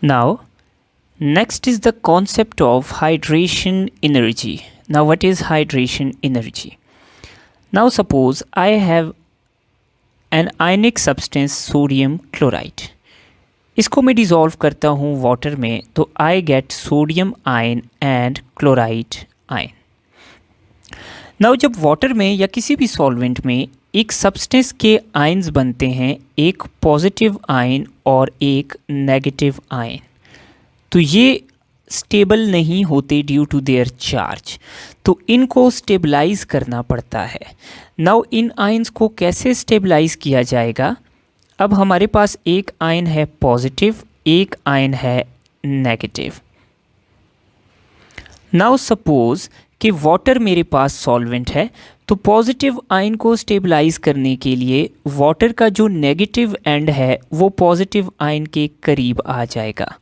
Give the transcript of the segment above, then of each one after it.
Now, next is the concept of hydration energy. Now, what is hydration energy? Now, suppose I have an ionic substance sodium chloride. इसको मैं dissolve करता हूँ water में तो I get sodium ion and chloride ion. Now जब water में या किसी भी सॉल्वेंट में एक सब्सटेंस के आयन्स बनते हैं, एक पॉजिटिव आयन और एक नेगेटिव आयन, तो ये स्टेबल नहीं होते ड्यू टू देयर चार्ज, तो इनको स्टेबलाइज करना पड़ता है। नाउ इन आयन्स को कैसे स्टेबलाइज किया जाएगा? अब हमारे पास एक आयन है पॉजिटिव, एक आयन है नेगेटिव। नाउ सपोज कि वाटर मेरे पास सॉल्वेंट है, तो पॉजिटिव आयन को स्टेबलाइज करने के लिए वाटर का जो नेगेटिव एंड है वो पॉजिटिव आयन के करीब आ जाएगा।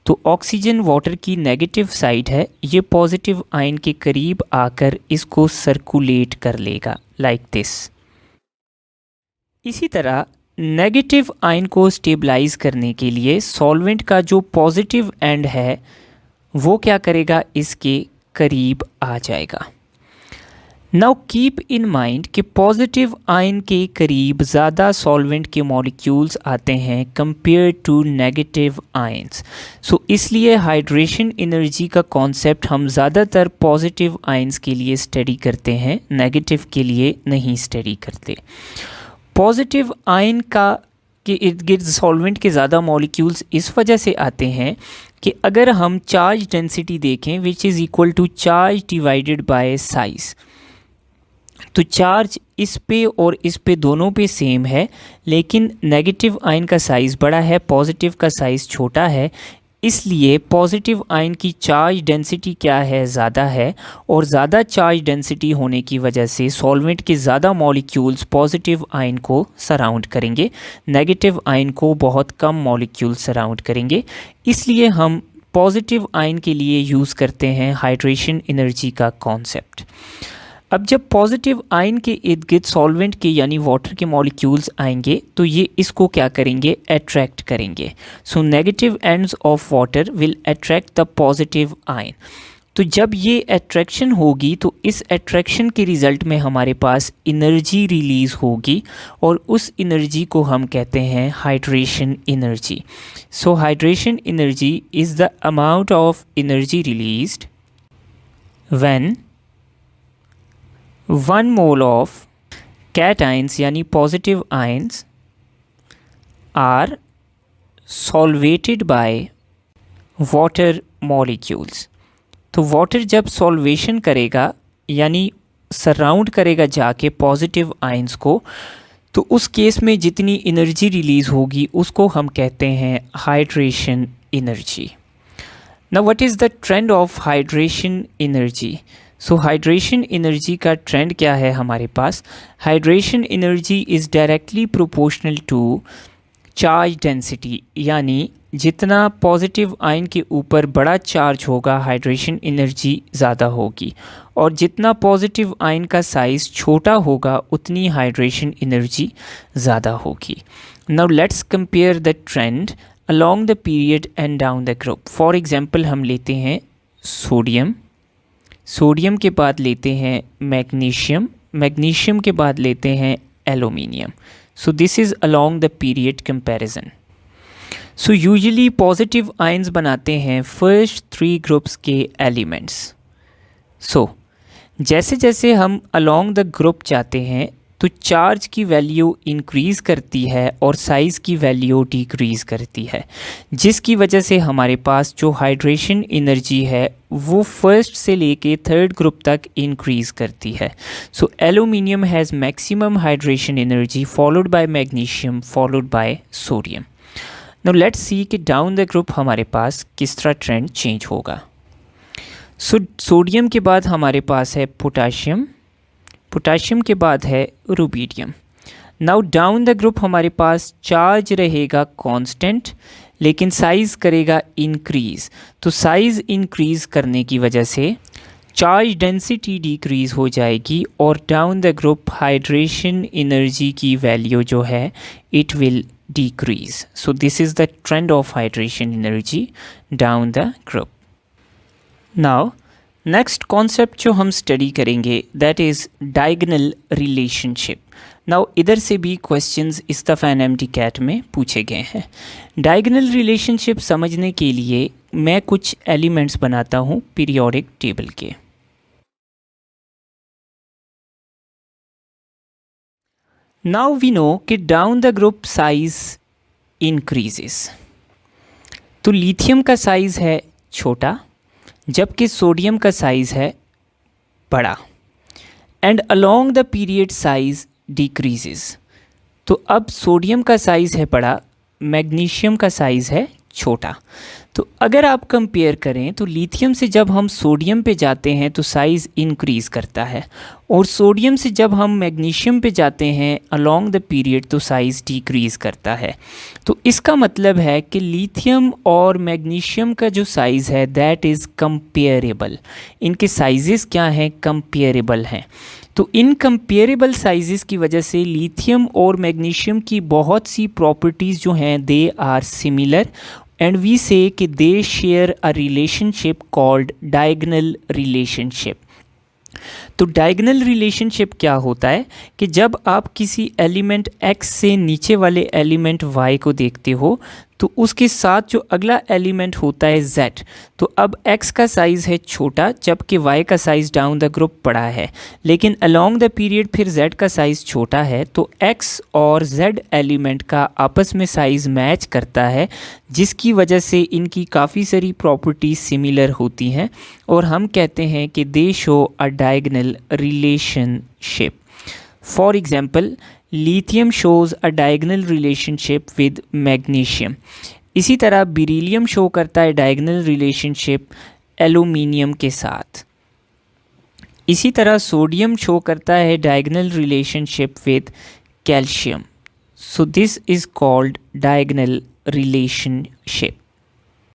तो ऑक्सीजन वाटर की नेगेटिव साइड है, ये पॉजिटिव आयन के करीब आकर इसको सर्कुलेट कर लेगा लाइक दिस। इसी तरह नेगेटिव आयन को स्टेबलाइज करने के लिए सॉल्वेंट का जो पॉजिटिव एंड है वो क्या करेगा, इसके करीब आ जाएगा। नाउ कीप इन माइंड कि पॉजिटिव आयन के करीब ज़्यादा सॉल्वेंट के मॉलिक्यूल्स आते हैं कंपेयर टू नेगेटिव आयन्स। सो इसलिए हाइड्रेशन एनर्जी का कॉन्सेप्ट हम ज़्यादातर पॉजिटिव आयन्स के लिए स्टडी करते हैं, नेगेटिव के लिए नहीं स्टडी करते। पॉजिटिव आयन का के इर्द गिर्द सॉल्वेंट के ज़्यादा मॉलिक्यूल्स इस वजह से आते हैं कि अगर हम चार्ज डेंसिटी देखें which is equal to charge divided by size, तो चार्ज इस पे और इस पे दोनों पे सेम है, लेकिन नेगेटिव आयन का साइज़ बड़ा है, पॉजिटिव का साइज़ छोटा है। इसलिए पॉजिटिव आयन की चार्ज डेंसिटी क्या है, ज़्यादा है, और ज़्यादा चार्ज डेंसिटी होने की वजह से सॉल्वेंट के ज़्यादा मॉलिक्यूल्स पॉजिटिव आयन को सराउंड करेंगे, नेगेटिव आयन को बहुत कम मॉलिक्यूल सराउंड करेंगे। इसलिए हम पॉजिटिव आयन के लिए यूज़ करते हैं हाइड्रेशन एनर्जी का कॉन्सेप्ट। अब जब पॉजिटिव आयन के इर्द गिर्द सॉल्वेंट के यानी वाटर के मॉलिक्यूल्स आएंगे तो ये इसको क्या करेंगे, अट्रैक्ट करेंगे। So negative ends of water will attract the positive ion. तो जब ये अट्रैक्शन होगी तो इस अट्रैक्शन के रिज़ल्ट में हमारे पास एनर्जी रिलीज़ होगी और उस एनर्जी को हम कहते हैं hydration energy. So hydration energy is the amount of energy released when 1 mole of cations यानी positive ions are solvated by water molecules. तो वाटर जब सॉल्वेशन करेगा यानी सराउंड करेगा जाके पॉजिटिव आयन्स को, तो उस केस में जितनी एनर्जी रिलीज़ होगी उसको हम कहते हैं hydration energy. Now what is the trend of hydration energy? So hydration energy का ट्रेंड क्या है हमारे पास? Hydration energy is directly proportional to charge density, यानी जितना पॉजिटिव आयन के ऊपर बड़ा चार्ज होगा हाइड्रेशन एनर्जी ज़्यादा होगी, और जितना पॉजिटिव आयन का साइज़ छोटा होगा उतनी हाइड्रेशन एनर्जी ज़्यादा होगी। Now let's compare the trend along the period and down the group. For example हम लेते हैं सोडियम, सोडियम के बाद लेते हैं मैग्नीशियम, मैग्नीशियम के बाद लेते हैं aluminium. So this is along the period comparison. So usually positive ions बनाते हैं फर्स्ट 3 ग्रुप्स के एलिमेंट्स। सो जैसे जैसे हम अलोंग द ग्रुप जाते हैं तो चार्ज की वैल्यू इंक्रीज़ करती है और साइज़ की वैल्यू डिक्रीज़ करती है, जिसकी वजह से हमारे पास जो हाइड्रेशन एनर्जी है वो फर्स्ट से लेके 3rd ग्रुप तक इंक्रीज़ करती है। So aluminium has maximum hydration energy followed by magnesium followed by sodium. Now let's see कि डाउन द ग्रुप हमारे पास किस तरह ट्रेंड चेंज होगा। सो सोडियम के बाद हमारे पास है पोटाशियम, पोटाशियम के बाद है rubidium. Now down the group हमारे पास चार्ज रहेगा कांस्टेंट लेकिन साइज़ करेगा इंक्रीज़। तो साइज़ इंक्रीज़ करने की वजह से चार्ज डेंसिटी डिक्रीज हो जाएगी और down the group hydration energy की वैल्यू जो है it will decrease. So this is the trend of hydration energy down the group. Now next concept जो हम study करेंगे that is diagonal relationship. Now इधर से भी questions इस दफ़ा NMTCAT में पूछे गए हैं. Diagonal relationship समझने के लिए मैं कुछ elements बनाता हूँ periodic table के. Now we know कि down the group size increases. तो लिथियम का साइज़ है छोटा जबकि सोडियम का साइज़ है बड़ा. And along the period size decreases. तो अब सोडियम का साइज़ है बड़ा, मैग्नीशियम का साइज़ है छोटा. तो अगर आप कंपेयर करें तो लिथियम से जब हम सोडियम पे जाते हैं तो साइज़ इंक्रीज़ करता है और सोडियम से जब हम मैग्नीशियम पे जाते हैं अलोंग द पीरियड तो साइज़ डिक्रीज़ करता है. तो इसका मतलब है कि लिथियम और मैग्नीशियम का जो साइज़ है दैट इज़ कंपेरेबल. इनके साइजेस क्या हैं? कंपेरेबल हैं. तो इन कंपेरेबल साइजेस की वजह से लिथियम और मैग्नीशियम की बहुत सी प्रॉपर्टीज़ जो हैं they are similar and we say कि they share a relationship called diagonal relationship. तो डायगनल रिलेशनशिप क्या होता है कि जब आप किसी एलिमेंट x से नीचे वाले एलिमेंट y को देखते हो तो उसके साथ जो अगला एलिमेंट होता है z, तो अब x का साइज़ है छोटा जबकि y का साइज़ डाउन द ग्रुप बड़ा है, लेकिन अलोंग द पीरियड फिर z का साइज़ छोटा है. तो x और z एलिमेंट का आपस में साइज़ मैच करता है जिसकी वजह से इनकी काफ़ी सारी प्रॉपर्टीज सिमिलर होती हैं और हम कहते हैं कि दे show a diagonal relationship. For example lithium shows a diagonal relationship with magnesium. इसी तरह बेरिलियम शो करता है डायगनल रिलेशनशिप एल्यूमिनियम के साथ. इसी तरह सोडियम शो करता है diagonal relationship with calcium. So this is called diagonal relationship.